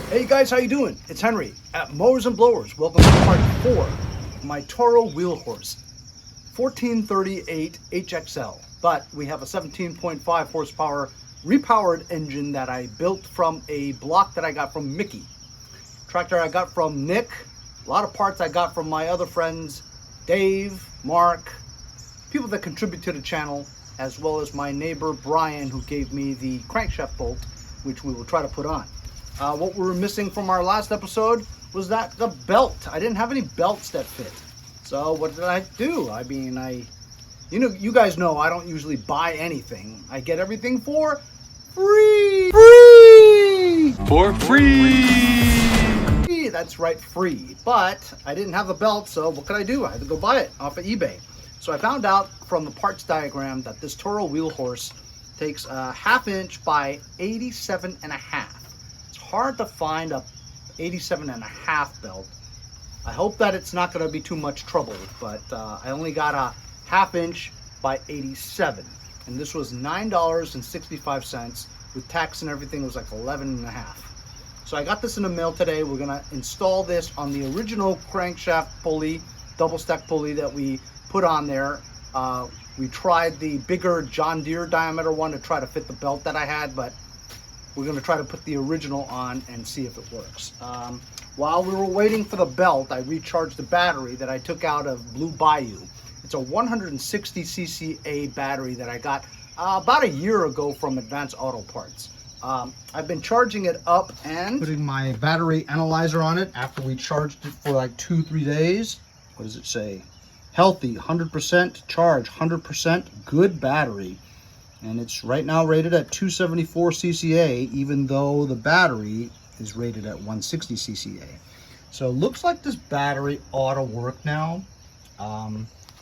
Hey guys, how you doing? It's Henry at Mowers and Blowers. Welcome to part 4 of my Toro Wheelhorse 1438Hxl. But we have a 17.5 horsepower repowered engine that I built from a block that I got from Mickey. Tractor I got from Nick. A lot of parts I got from my other friends, Dave, Mark, people that contribute to the channel, as well as my neighbor Brian, who gave me the crankshaft bolt, which we will try to put on. What we were missing from our last episode was the belt. I didn't have any belts that fit. So what did I do? I mean, you guys know I don't usually buy anything. I get everything for free. For free. That's right, free. But I didn't have the belt, so what could I do? I had to go buy it off of eBay. So I found out from the parts diagram that this Toro Wheelhorse takes a 1/2 inch by 87.5. Hard to find a 87.5 belt. I hope that it's not going to be too much trouble, but I only got a 1/2 inch by 87, and this was $9.65 with tax and everything. It was like 11.5. So I got this in the mail today. We're going to install this on the original crankshaft pulley, double stack pulley that we put on there. We tried the bigger John Deere diameter one to try to fit the belt that I had, but we're going to try to put the original on and see if it works. While we were waiting for the belt, I recharged the battery that I took out of Blue Bayou. It's a 160 cca battery that I got about a year ago from Advanced Auto Parts. I've been charging it up and putting my battery analyzer on it after we charged it for like 2-3 days. What does it say? Healthy, 100% charge, 100% good battery. And it's right now rated at 274 cca, even though the battery is rated at 160 cca. So it looks like this battery ought to work now.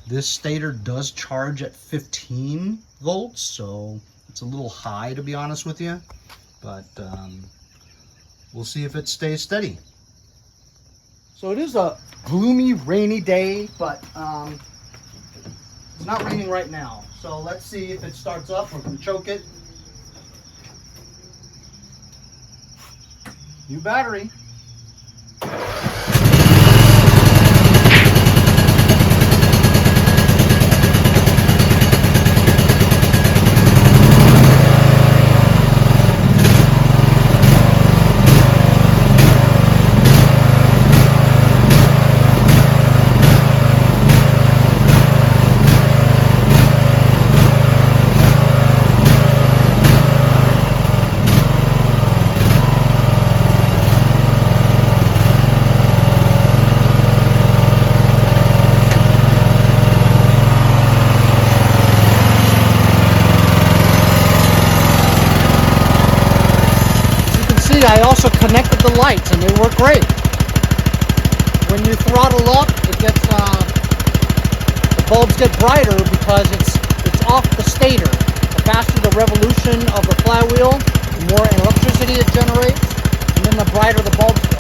This stator does charge at 15 volts, so it's a little high, to be honest with you. But we'll see if it stays steady. So it is a gloomy, rainy day, but it's not raining right now. So let's see if it starts up. We're going to choke it. New battery. I also connected the lights and they work great. When you throttle up, it gets the bulbs get brighter because it's off the stator. The faster the revolution of the flywheel, the more electricity it generates, and then the brighter the bulbs get.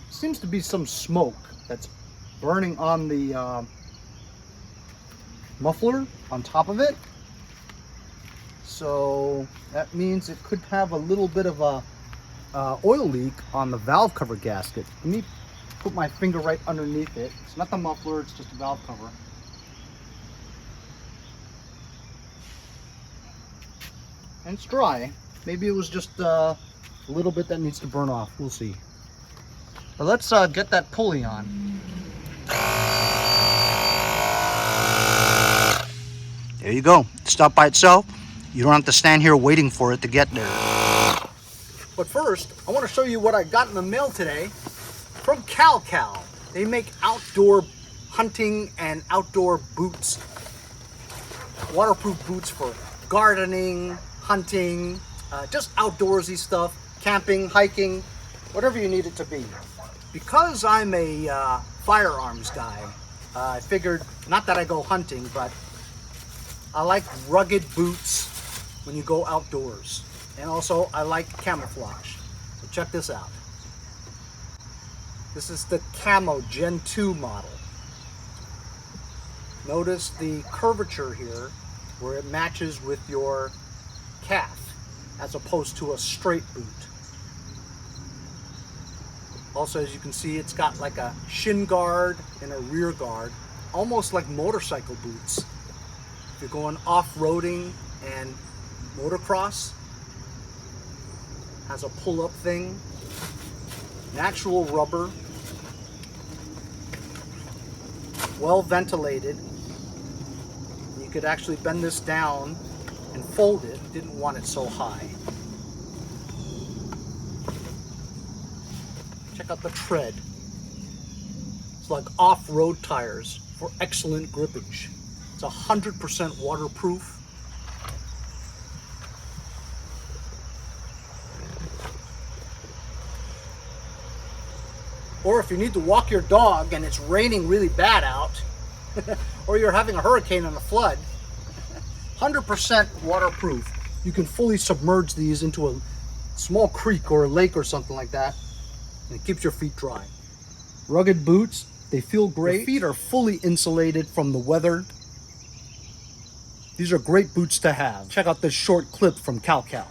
Seems to be some smoke that's burning on the muffler on top of it. So that means it could have a little bit of a oil leak on the valve cover gasket. Let me put my finger right underneath it. It's not the muffler, it's just a valve cover. And it's dry. Maybe it was just a little bit that needs to burn off. We'll see. But let's get that pulley on. There you go. Stop by itself. You don't have to stand here waiting for it to get there. But first, I want to show you what I got in the mail today from Kalkal. They make outdoor hunting and outdoor boots. Waterproof boots for gardening, hunting, just outdoorsy stuff, camping, hiking, whatever you need it to be. Because I'm a firearms guy, I figured, not that I go hunting, but I like rugged boots when you go outdoors. And also, I like camouflage. So check this out. This is the Camo Gen 2 model. Notice the curvature here where it matches with your calf as opposed to a straight boot. Also, as you can see, it's got like a shin guard and a rear guard, almost like motorcycle boots. If you're going off-roading and motocross, has a pull-up thing, natural rubber, well ventilated. You could actually bend this down and fold it. Didn't want it so high. Check out the tread. It's like off-road tires for excellent grippage. It's 100% waterproof. Or if you need to walk your dog and it's raining really bad out, or you're having a hurricane and a flood, 100% waterproof. You can fully submerge these into a small creek or a lake or something like that, and it keeps your feet dry. Rugged boots, they feel great. Your feet are fully insulated from the weather. These are great boots to have. Check out this short clip from Kalkal.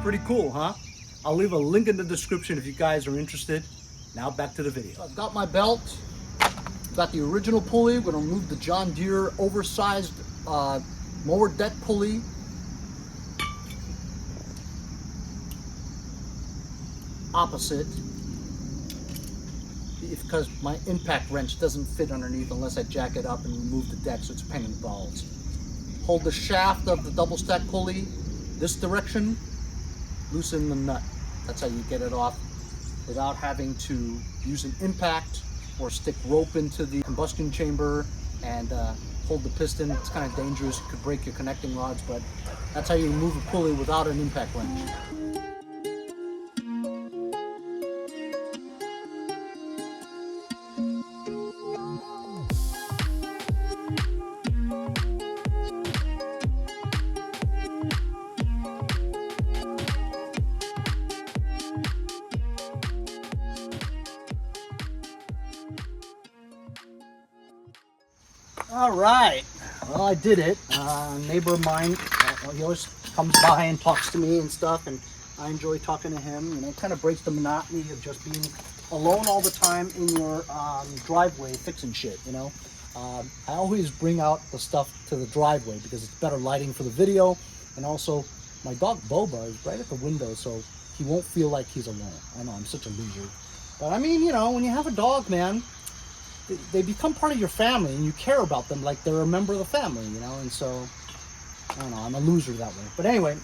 Pretty cool, huh? I'll leave a link in the description if you guys are interested. Now back to the video. I've got my belt, got the original pulley. I'm gonna remove the John Deere oversized mower deck pulley. Opposite, because my impact wrench doesn't fit underneath unless I jack it up and remove the deck, so it's a pain in the balls. Hold the shaft of the double stack pulley this direction, loosen the nut. That's how you get it off without having to use an impact or stick rope into the combustion chamber and hold the piston. It's kind of dangerous. You could break your connecting rods, but that's how you remove a pulley without an impact wrench. All right, well, I did it. A neighbor of mine, he always comes by and talks to me and stuff, and I enjoy talking to him. You know, it kind of breaks the monotony of just being alone all the time in your driveway fixing shit, you know. I always bring out the stuff to the driveway because it's better lighting for the video, and also my dog Boba is right at the window, so he won't feel like he's alone. I know, I'm such a loser. But I mean, you know, when you have a dog, man, they become part of your family and you care about them like they're a member of the family, you know. And so, I don't know, I'm a loser that way. But anyway,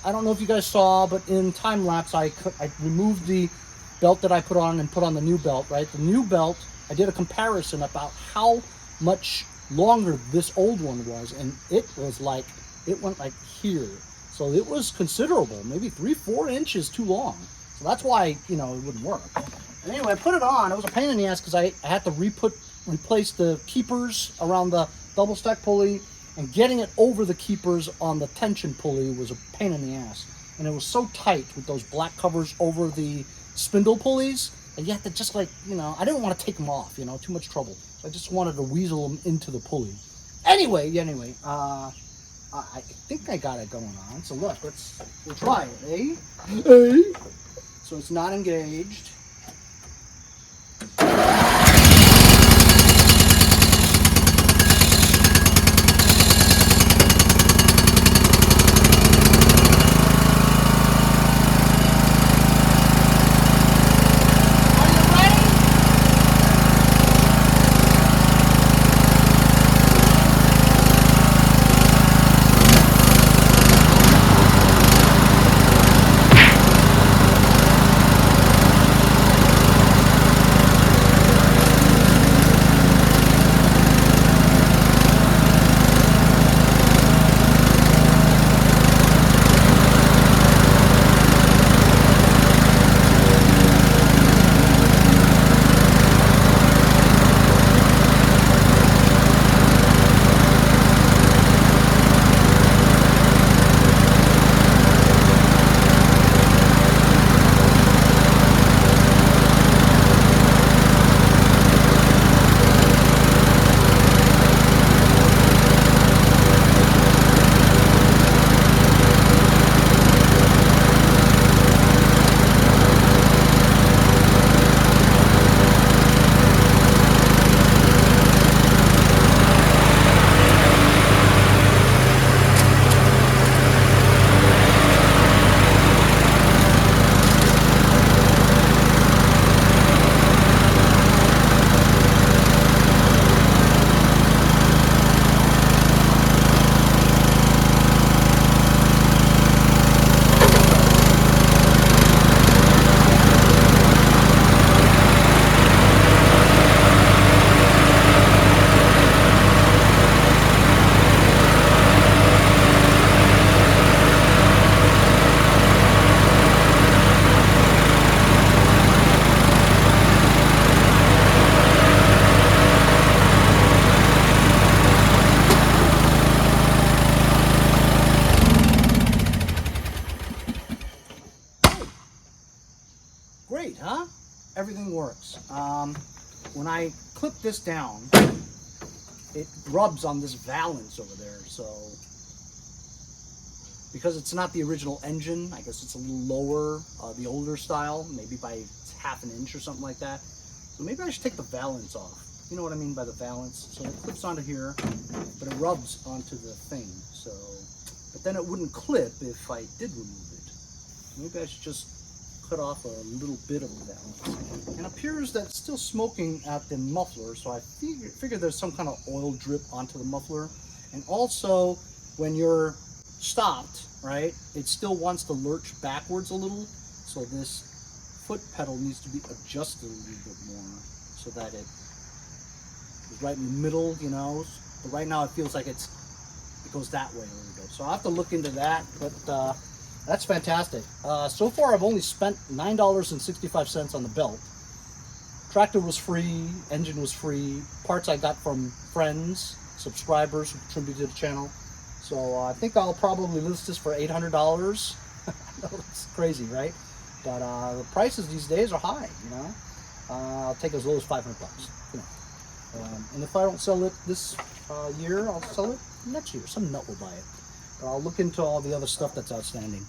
I don't know if you guys saw, but in time lapse, I removed the belt that I put on and put on the new belt, right? The new belt, I did a comparison about how much longer this old one was, and it was like, it went like here. So it was considerable, maybe 3-4 inches too long. So that's why, you know, it wouldn't work. And anyway, I put it on. It was a pain in the ass because I had to replace the keepers around the double stack pulley And getting it over the keepers on the tension pulley was a pain in the ass. And it was so tight with those black covers over the spindle pulleys that you have to just like, you know, I didn't want to take them off, you know, too much trouble. So I just wanted to weasel them into the pulley. Anyway, I think I got it going on. So look, we'll try it, eh? Eh? So it's not engaged. Great, huh? Everything works. When I clip this down, it rubs on this valance over there, so because it's not the original engine, I guess it's a little lower, the older style, maybe by half an inch or something like that. So maybe I should take the valance off. You know what I mean by the valance? So it clips onto here, but it rubs onto the thing. So, but then it wouldn't clip if I did remove it. Maybe I should just cut off a little bit of the valance. And it appears that it's still smoking at the muffler, so I figure there's some kind of oil drip onto the muffler. And also, when you're stopped, right, it still wants to lurch backwards a little, so this foot pedal needs to be adjusted a little bit more so that it is right in the middle, you know. But right now it feels like it goes that way a little bit. So I'll have to look into that, but that's fantastic. So far I've only spent $9.65 on the belt. Tractor was free, engine was free, parts I got from friends, subscribers who contributed to the channel. So I think I'll probably list this for $800. It's crazy, right? But the prices these days are high, you know. I'll take as low as $500, you know. And if I don't sell it this year, I'll sell it next year. Some nut will buy it. But I'll look into all the other stuff that's outstanding.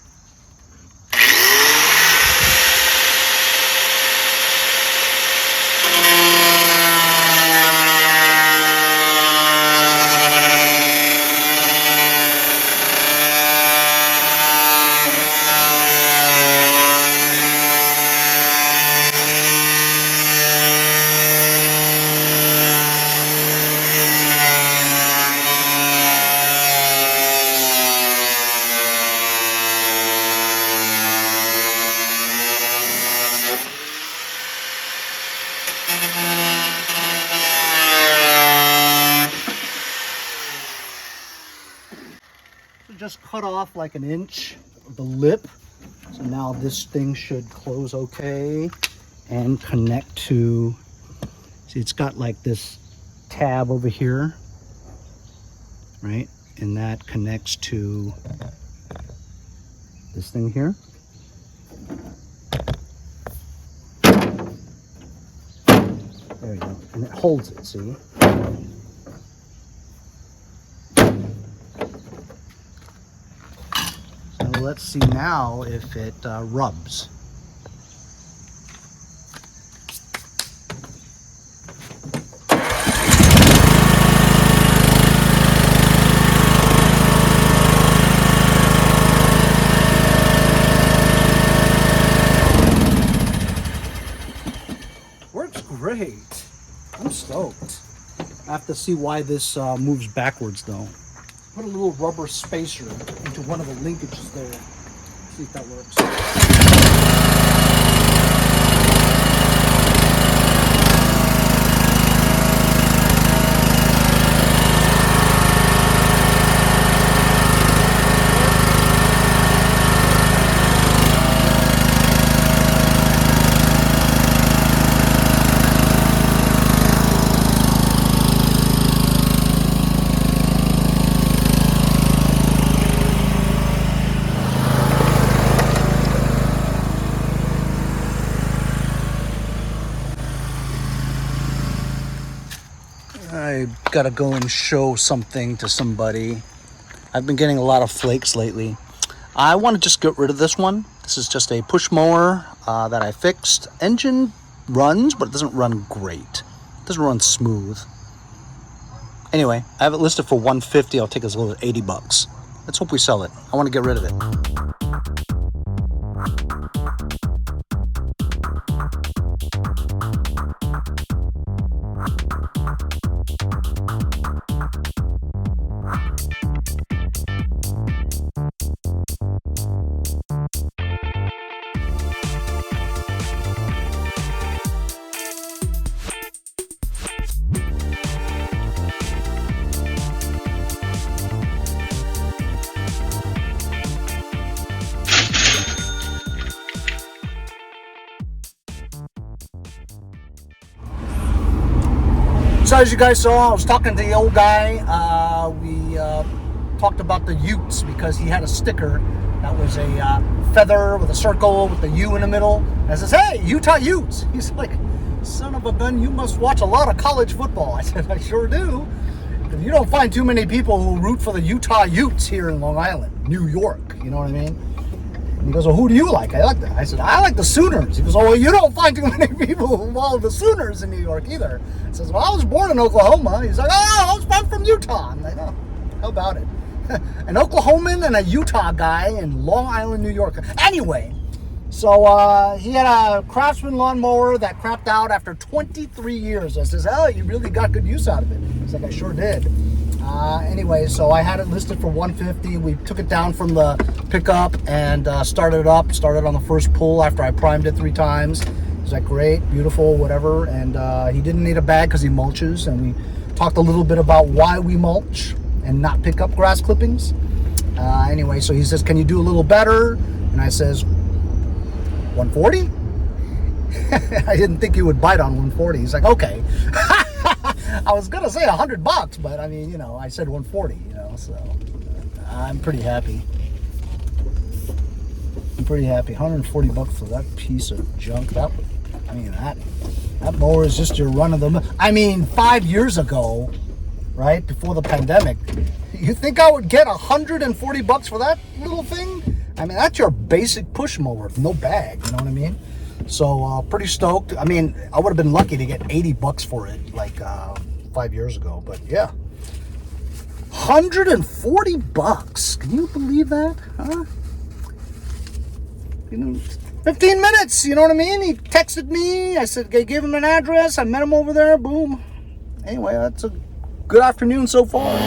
Just cut off like an inch of the lip, so now this thing should close okay and connect to, see, it's got like this tab over here, right? and that connects to this thing here. There you go, and it holds it, see? So let's see now if it rubs. Works great. I'm stoked. I have to see why this moves backwards though. Put a little rubber spacer into one of the linkages there. See if that works. I gotta go and show something to somebody. I've been getting a lot of flakes lately. I want to just get rid of this one. This is just a push mower that I fixed. Engine runs, but it doesn't run great. It doesn't run smooth. Anyway, I have it listed for $150. I'll take as low as $80. Let's hope we sell it. I want to get rid of it. So as you guys saw, I was talking to the old guy. We talked about the Utes because he had a sticker that was a feather with a circle with the U in the middle. And I says, hey, Utah Utes. He's like, son of a gun, you must watch a lot of college football. I said, I sure do. Because you don't find too many people who root for the Utah Utes here in Long Island, New York. You know what I mean? And he goes, well, who do you like? I like that. I said, I like the Sooners. He goes, oh, well, you don't find too many people who follow the Sooners in New York either. I says, well, I was born in Oklahoma. He's like, oh, I'm from Utah. I'm like, oh, how about it? An Oklahoman and a Utah guy in Long Island, New York. Anyway, so he had a Craftsman lawnmower that crapped out after 23 years. I says, oh, you really got good use out of it. He's like, I sure did. Anyway, so I had it listed for $150. We took it down from the pickup and started it up. Started on the first pull after I primed it 3 times. He's like, great, beautiful, whatever. And he didn't need a bag because he mulches. And we talked a little bit about why we mulch and not pick up grass clippings. Anyway, so he says, can you do a little better? And I says, 140? I didn't think he would bite on 140. He's like, okay. I was gonna say $100, but I mean, you know, I said 140, you know, so I'm pretty happy. I'm pretty happy. $140 for that piece of junk. That mower is just your run of the mill. I mean, 5 years ago, right before the pandemic, you think I would get $140 for that little thing? I mean, that's your basic push mower with no bag. You know what I mean? So pretty stoked. I mean, I would have been lucky to get $80 for it like 5 years ago, but yeah, $140. Can you believe that? Huh? You know, 15 minutes. You know what I mean? He texted me. I said, I gave him an address. I met him over there. Boom. Anyway, that's a good afternoon so far.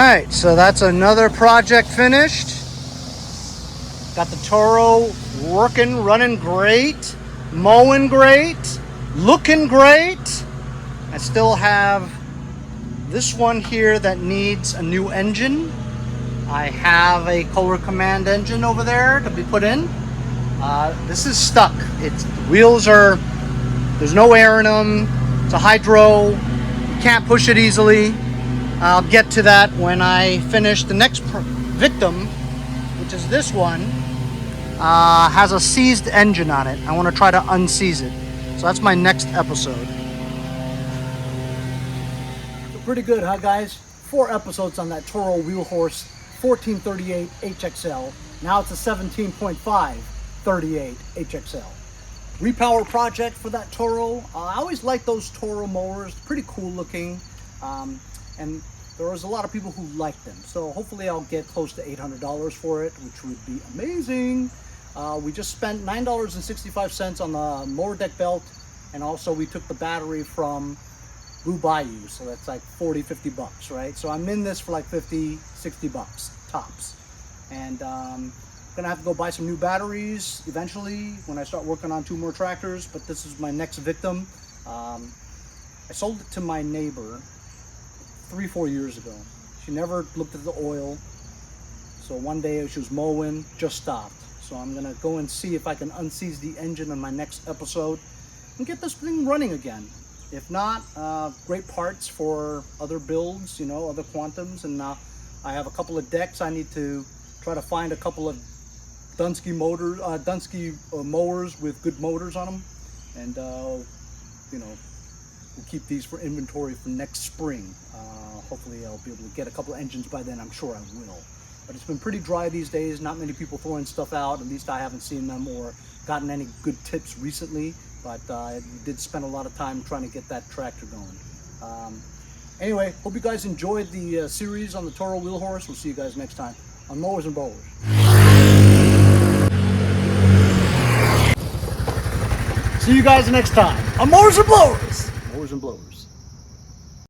right, so that's another project finished. Got the Toro working, running great, mowing great, looking great. I still have this one here that needs a new engine. I have a Kohler Command engine over there to be put in. This is stuck. The wheels are, there's no air in them. It's a hydro. You can't push it easily. I'll get to that when I finish. The next victim, which is this one, has a seized engine on it. I want to try to unseize it. So that's my next episode. Pretty good, huh, guys? 4 episodes on that Toro Wheelhorse 1438Hxl. Now it's a 17.538Hxl. Repower project for that Toro. I always like those Toro mowers. Pretty cool looking. And there was a lot of people who liked them. So hopefully I'll get close to $800 for it, which would be amazing. We just spent $9.65 on the mower deck belt. And also we took the battery from Blue Bayou, so that's like 40-50 bucks, right? So I'm in this for like 50-60 bucks tops, and I'm gonna have to go buy some new batteries eventually when I start working on 2 more tractors. But this is my next victim. I sold it to my neighbor 3-4 years ago. She never looked at the oil, so one day she was mowing, just stopped. So I'm gonna go and see if I can unseize the engine on my next episode and get this thing running again. If not, great parts for other builds, you know, other Quantums. And I have a couple of decks. I need to try to find a couple of Dunsky mowers with good motors on them. And, you know, we'll keep these for inventory for next spring. Hopefully I'll be able to get a couple of engines by then. I'm sure I will. But it's been pretty dry these days. Not many people throwing stuff out. At least I haven't seen them or gotten any good tips recently. But I did spend a lot of time trying to get that tractor going. Anyway, hope you guys enjoyed the series on the Toro Wheelhorse. We'll see you guys next time on Mowers and Blowers. See you guys next time on Mowers and Blowers. Mowers and Blowers.